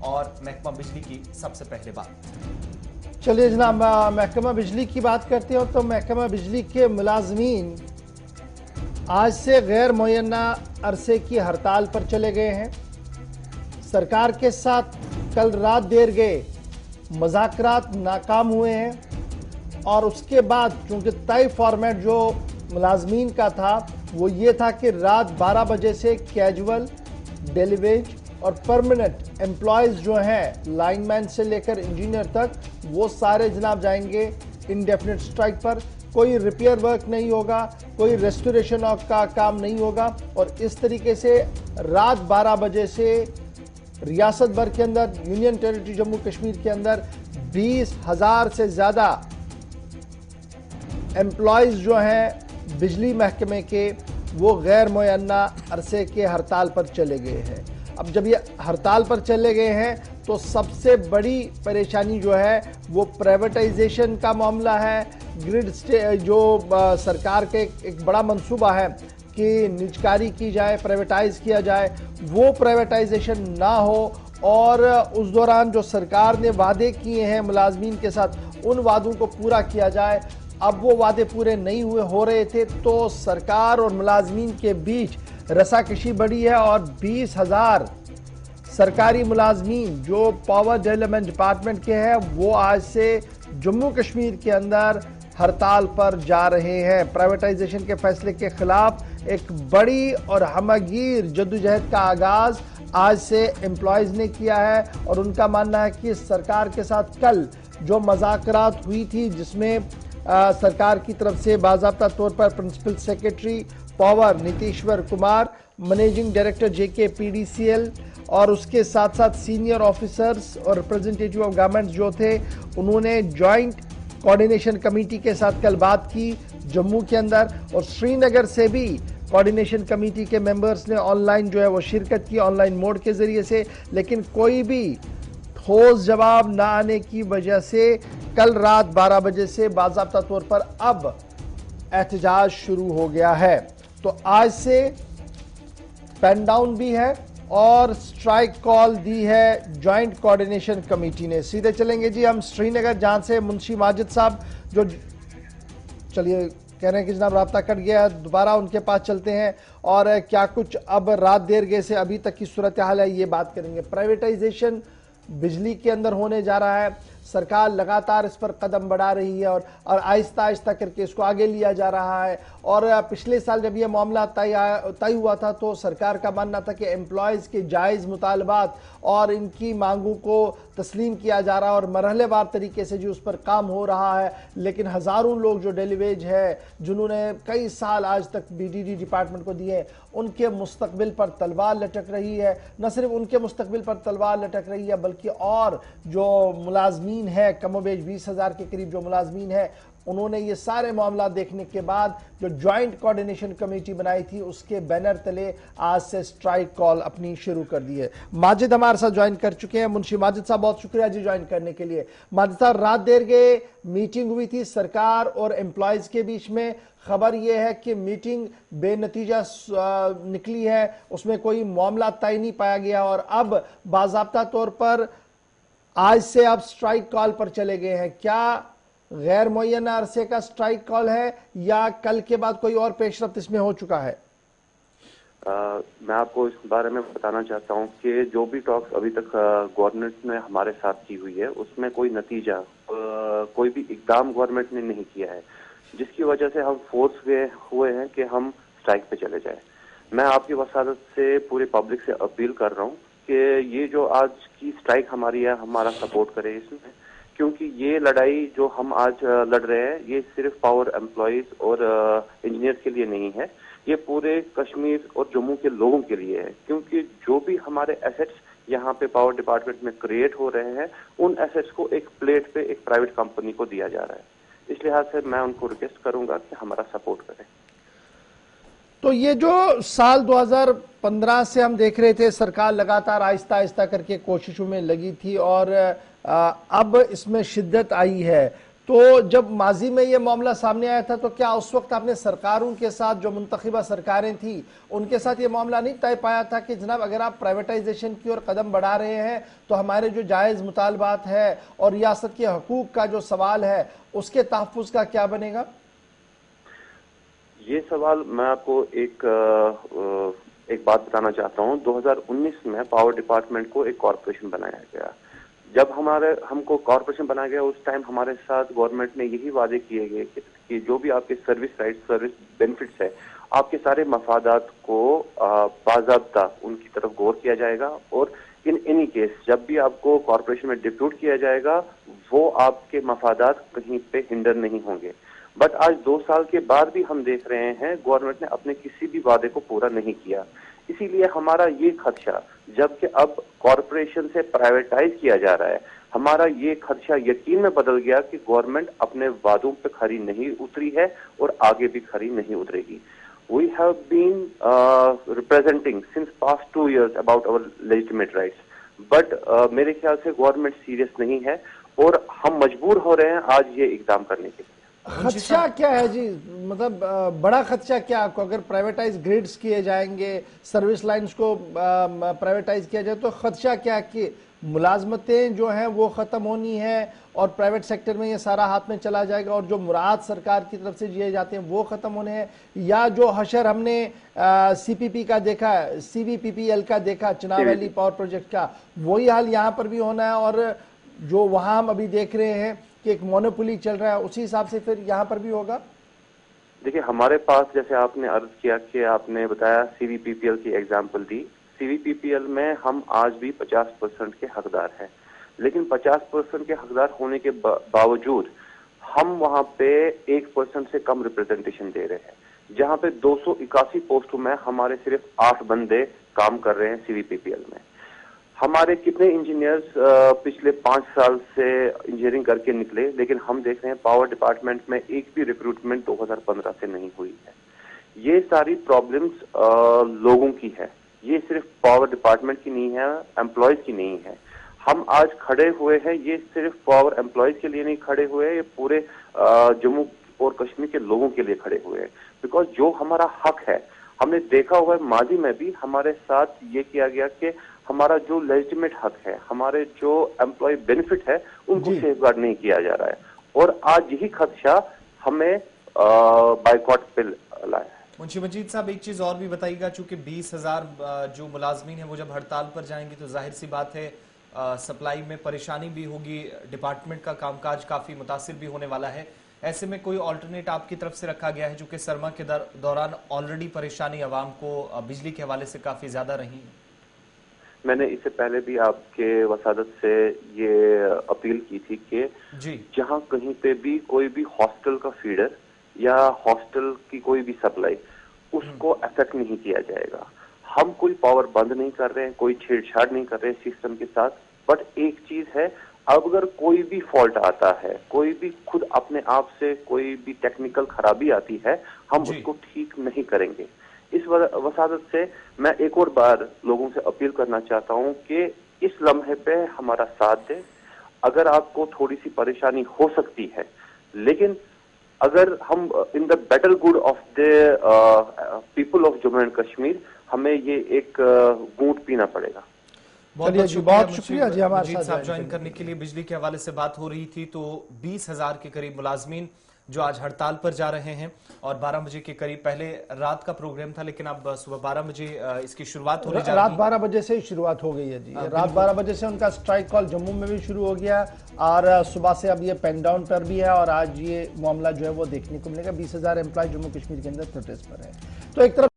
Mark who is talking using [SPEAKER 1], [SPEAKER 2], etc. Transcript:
[SPEAKER 1] اور محکمہ بجلی کی سب سے پہلے بات۔
[SPEAKER 2] چلیے جناب محکمہ بجلی کی بات کرتے ہیں تو محکمہ بجلی کے ملازمین آج سے غیر معینہ عرصے کی ہڑتال پر چلے گئے ہیں۔ سرکار کے ساتھ کل رات دیر گئے مذاکرات ناکام ہوئے ہیں اور اس کے بعد چونکہ طے فارمیٹ جو ملازمین کا تھا وہ یہ تھا کہ رات 12 بجے سے کیجول، ڈیلی ویج اور پرمننٹ امپلائیز جو ہیں لائن مین سے لے کر انجینئر تک وہ سارے جناب جائیں گے انڈیفینٹ سٹرائک پر۔ کوئی ریپیئر ورک نہیں ہوگا، کوئی ریسٹوریشن کا کام نہیں ہوگا اور اس طریقے سے رات 12 بجے سے ریاست بھر کے اندر یونین ٹیریٹری جموں کشمیر کے اندر 20,000 سے زیادہ امپلائیز جو ہیں بجلی محکمے کے وہ غیر معینہ عرصے کے ہڑتال پر چلے گئے ہیں۔ اب جب یہ ہڑتال پر چلے گئے ہیں تو سب سے بڑی پریشانی جو ہے وہ پرائیویٹائزیشن کا معاملہ ہے۔ گریڈ جو سرکار کے ایک بڑا منصوبہ ہے کہ نجکاری کی جائے، پرائیویٹائز کیا جائے، وہ پرائیویٹائزیشن نہ ہو اور اس دوران جو سرکار نے وعدے کیے ہیں ملازمین کے ساتھ ان وعدوں کو پورا کیا جائے۔ اب وہ وعدے پورے نہیں ہو رہے تھے تو سرکار اور ملازمین کے بیچ رساکشی بڑھی ہے اور 20,000 سرکاری ملازمین جو پاور ڈیولپمنٹ ڈپارٹمنٹ کے ہیں وہ آج سے جموں کشمیر کے اندر ہڑتال پر جا رہے ہیں۔ پرائیویٹائزیشن کے فیصلے کے خلاف ایک بڑی اور ہمہ گیر جدوجہد کا آغاز آج سے امپلائیز نے کیا ہے اور ان کا ماننا ہے کہ سرکار کے ساتھ کل جو مذاکرات ہوئی تھی جس میں سرکار کی طرف سے باضابطہ طور پر principal secretary power Nitishwar Kumar, managing director JKPDCL اور اس کے ساتھ ساتھ سینئر آفیسرز اور ریپرزنٹیٹیو آف گورنمنٹ جو تھے انہوں نے جوائنٹ کوارڈینیشن کمیٹی کے ساتھ کل بات کی جموں کے اندر اور سری نگر سے بھی کوارڈینیشن کمیٹی کے ممبرز نے آن لائن جو ہے وہ شرکت کی آن لائن موڈ کے ذریعے سے، لیکن کوئی بھی ٹھوس جواب نہ آنے کی وجہ سے کل رات 12 بجے سے باضابطہ طور پر اب احتجاج شروع ہو گیا ہے۔ تو آج سے پین ڈاؤن بھی ہے اور سٹرائک کال دی ہے جوائنٹ کوارڈینیشن کمیٹی نے۔ سیدھے چلیں گے جی ہم سری نگر جہاں سے منشی ماجد صاحب جو چلیے کہہ رہے ہیں کہ جناب رابطہ کٹ گیا، دوبارہ ان کے پاس چلتے ہیں اور کیا کچھ اب رات دیر گئے سے ابھی تک کی صورتحال ہے یہ بات کریں گے۔ پرائیویٹائزیشن بجلی کے اندر ہونے جا رہا ہے، سرکار لگاتار اس پر قدم بڑھا رہی ہے اور آہستہ آہستہ کر کے اس کو آگے لیا جا رہا ہے اور پچھلے سال جب یہ معاملہ طے ہوا تھا تو سرکار کا ماننا تھا کہ امپلائیز کے جائز مطالبات اور ان کی مانگوں کو تسلیم کیا جا رہا ہے اور مرحلے وار طریقے سے جو اس پر کام ہو رہا ہے، لیکن ہزاروں لوگ جو ڈیلی ویج ہے جنہوں نے کئی سال آج تک BDD ڈپارٹمنٹ کو دیے ان کے مستقبل پر تلوار لٹک رہی ہے۔ نہ صرف ان کے مستقبل پر تلوار لٹک رہی ہے بلکہ اور جو ملازمین ہے کم و بیش 20,000 کے قریب جو ملازمین ہیں انہوں نے یہ سارے معاملات دیکھنے کے بعد جو جوائنٹ کوارڈینیشن کمیٹی بنائی تھی اس کے بینر تلے آج سے سٹرائک کال اپنی شروع کر دی ہے۔ ماجد ہمارے ساتھ جوائن کر چکے ہیں۔ منشی ماجد صاحب بہت شکریہ جی جوائن کرنے کے لیے۔ ماجد صاحب رات دیر گئے میٹنگ ہوئی تھی سرکار اور امپلائیز کے بیچ میں، خبر یہ ہے کہ میٹنگ بے نتیجہ نکلی ہے، اس میں کوئی معاملہ طے نہیں پایا گیا اور اب باضابطہ طور پر آج سے آپ سٹرائک کال پر چلے گئے ہیں۔ کیا غیر معینہ عرصے کا سٹرائک کال ہے یا کل کے بعد کوئی اور پیش رفت اس میں ہو چکا ہے؟
[SPEAKER 3] میں آپ کو اس بارے میں بتانا چاہتا ہوں کہ جو بھی ٹاکس ابھی تک گورنمنٹ نے ہمارے ساتھ کی ہوئی ہے اس میں کوئی نتیجہ کوئی بھی اقدام گورنمنٹ نے نہیں کیا ہے، جس کی وجہ سے ہم فورس ہوئے ہیں کہ ہم سٹرائک پہ چلے جائیں۔ میں آپ کی وسادت سے پوری پبلک سے اپیل کر رہا ہوں کہ یہ جو آج کی سٹرائک ہماری ہے ہمارا سپورٹ کرے اس میں، کیونکہ یہ لڑائی جو ہم آج لڑ رہے ہیں یہ صرف پاور امپلائیز اور انجینئر کے لیے نہیں ہے، یہ پورے کشمیر اور جموں کے لوگوں کے لیے ہے، کیونکہ جو بھی ہمارے ایسٹس یہاں پہ پاور ڈپارٹمنٹ میں کریٹ ہو رہے ہیں ان ایسٹس کو ایک پلیٹ پہ ایک پرائیویٹ کمپنی کو دیا جا رہا ہے۔ اس لحاظ سے میں ان کو ریکویسٹ کروں گا کہ ہمارا سپورٹ کریں۔
[SPEAKER 2] تو یہ جو سال 2015 سے ہم دیکھ رہے تھے سرکار لگاتار آہستہ آہستہ کر کے کوششوں میں لگی تھی اور اب اس میں شدت آئی ہے، تو جب ماضی میں یہ معاملہ سامنے آیا تھا تو کیا اس وقت آپ نے سرکاروں کے ساتھ، جو منتخبہ سرکاریں تھیں ان کے ساتھ یہ معاملہ نہیں طے پایا تھا کہ جناب اگر آپ پرائیویٹائزیشن کی اور قدم بڑھا رہے ہیں تو ہمارے جو جائز مطالبات ہے اور ریاست کے حقوق کا جو سوال ہے اس کے تحفظ کا کیا بنے گا؟
[SPEAKER 3] یہ سوال میں آپ کو ایک بات بتانا چاہتا ہوں. 2019 میں پاور ڈپارٹمنٹ کو ایک کارپوریشن بنایا گیا. جب ہم کو کارپوریشن بنایا گیا اس ٹائم ہمارے ساتھ گورنمنٹ نے یہی وعدے کیے گئے کہ جو بھی آپ کے سروس رائٹس، سروس بینیفٹس ہے، آپ کے سارے مفادات کو باضابطہ ان کی طرف غور کیا جائے گا، اور ان اینی کیس جب بھی آپ کو کارپوریشن میں ڈپیوٹ کیا جائے گا وہ آپ کے مفادات کہیں پہ ہنڈر نہیں ہوں گے. بٹ آج 2 سال کے بعد بھی ہم دیکھ رہے ہیں گورنمنٹ نے اپنے کسی بھی وعدے کو پورا نہیں کیا. اسی لیے ہمارا یہ خدشہ، جبکہ اب کارپوریشن سے پرائیویٹائز کیا جا رہا ہے، ہمارا یہ خدشہ یقین میں بدل گیا کہ گورنمنٹ اپنے وعدوں پہ کھری نہیں اتری ہے اور آگے بھی کھری نہیں اترے گی. We have been representing since past 2 years about our legitimate rights. But میرے خیال سے گورنمنٹ سیریس نہیں ہے اور ہم مجبور ہو رہے ہیں آج یہ اقدام کرنے کے لیے.
[SPEAKER 2] خدشہ کیا ہے جی؟ مطلب بڑا خدشہ کیا آپ کو؟ اگر پرائیویٹائز گریڈز کیے جائیں گے، سروس لائنز کو پرائیویٹائز کیا جائے تو خدشہ کیا کہ ملازمتیں جو ہیں وہ ختم ہونی ہیں اور پرائیویٹ سیکٹر میں یہ سارا ہاتھ میں چلا جائے گا اور جو مراد سرکار کی طرف سے دیے جاتے ہیں وہ ختم ہونے ہیں؟ یا جو حشر ہم نے سی پی پی کا دیکھا، سی وی پی پی ایل کا دیکھا، چناو ویلی پاور پروجیکٹ کا، وہی حال یہاں پر بھی ہونا ہے؟ اور جو وہاں ہم ابھی دیکھ رہے ہیں کہ ایک مونوپولی چل رہا ہے، اسی حساب سے پھر یہاں پر بھی ہوگا؟
[SPEAKER 3] دیکھیں ہمارے پاس، جیسے آپ نے عرض کیا کہ آپ نے بتایا سی وی پی پی ایل کی ایگزامپل دی، سی وی پی پی ایل میں ہم آج بھی 50% کے حقدار ہیں، لیکن 50% کے حقدار ہونے کے باوجود ہم وہاں پہ 1% سے کم ریپرزنٹیشن دے رہے ہیں، جہاں پہ 281 پوسٹوں میں ہمارے صرف 8 بندے کام کر رہے ہیں سی وی پی پی ایل میں. ہمارے کتنے انجینئرز پچھلے 5 سال سے انجینئرنگ کر کے نکلے، لیکن ہم دیکھ رہے ہیں پاور ڈپارٹمنٹ میں ایک بھی ریکروٹمنٹ 2015 سے نہیں ہوئی ہے. یہ ساری پرابلمز لوگوں کی ہے، یہ صرف پاور ڈپارٹمنٹ کی نہیں ہے، امپلائیز کی نہیں ہے. ہم آج کھڑے ہوئے ہیں، یہ صرف پاور امپلائیز کے لیے نہیں کھڑے ہوئے، یہ پورے جموں اور کشمیر کے لوگوں کے لیے کھڑے ہوئے ہیں. بیکاز جو ہمارا حق ہے، ہم نے دیکھا ہوا ہے ماضی میں بھی ہمارے ساتھ یہ کیا گیا کہ ہمارا جو لیجٹیمیٹ حق ہے، ہمارے جو امپلائی بینیفٹ ہے، ان کو سیف گارڈ نہیں کیا جا رہا ہے، اور آج یہی خدشہ ہمیں بائیکاٹ پہ لایا ہے.
[SPEAKER 1] منشی مجید صاحب ایک چیز اور بھی بتائیے گا، چونکہ 20,000 جو ملازمین ہیں وہ جب ہڑتال پر جائیں گے تو ظاہر سی بات ہے سپلائی میں پریشانی بھی ہوگی، ڈپارٹمنٹ کا کام کاج کافی متاثر بھی ہونے والا ہے. ایسے میں کوئی آلٹرنیٹ آپ کی طرف سے رکھا گیا ہے، چونکہ سرما کے دوران آلریڈی پریشانی عوام کو بجلی کے حوالے سے کافی زیادہ رہی؟
[SPEAKER 3] میں نے اس سے پہلے بھی آپ کے وسادت سے یہ اپیل کی تھی کہ جہاں کہیں پہ بھی کوئی بھی ہاسٹل کا فیڈر یا ہاسٹل کی کوئی بھی سپلائی، اس کو افیکٹ نہیں کیا جائے گا. ہم کوئی پاور بند نہیں کر رہے ہیں، کوئی چھیڑ چھاڑ نہیں کر رہے ہیں سسٹم کے ساتھ. بٹ ایک چیز ہے، اب اگر کوئی بھی فالٹ آتا ہے، کوئی بھی خود اپنے آپ سے کوئی بھی ٹیکنیکل خرابی آتی ہے، ہم اس کو ٹھیک نہیں کریں گے. اس وسادت سے میں ایک اور بار لوگوں سے اپیل کرنا چاہتا ہوں کہ اس لمحے پہ ہمارا ساتھ دیں. اگر آپ کو تھوڑی سی پریشانی ہو سکتی ہے، لیکن اگر ہم in the better good of the people of Jammu and Kashmir, ہمیں یہ ایک گھونٹ پینا پڑے گا.
[SPEAKER 2] بہت شکریہ جی ہمارے
[SPEAKER 1] مجید صاحب جوائن کرنے کے لیے. بجلی کے حوالے سے بات ہو رہی تھی تو 20,000 کے قریب ملازمین جو آج ہڑتال پر جا رہے ہیں، اور 12 بجے کے قریب پہلے رات کا پروگرام تھا لیکن اب صبح 12 بجے اس کی شروعات ہونے جا رہی ہے.
[SPEAKER 2] رات 12 بجے سے شروعات ہو گئی ہے جی. رات 12 بجے سے ان کا سٹرائک کال جموں میں بھی شروع ہو گیا اور صبح سے اب یہ پین ڈاؤن پر بھی ہے، اور آج یہ معاملہ جو ہے وہ دیکھنے کو ملے گا. 20,000 امپلائی جموں کشمیر کے اندر پروٹیسٹ پر ہیں. تو ایک طرف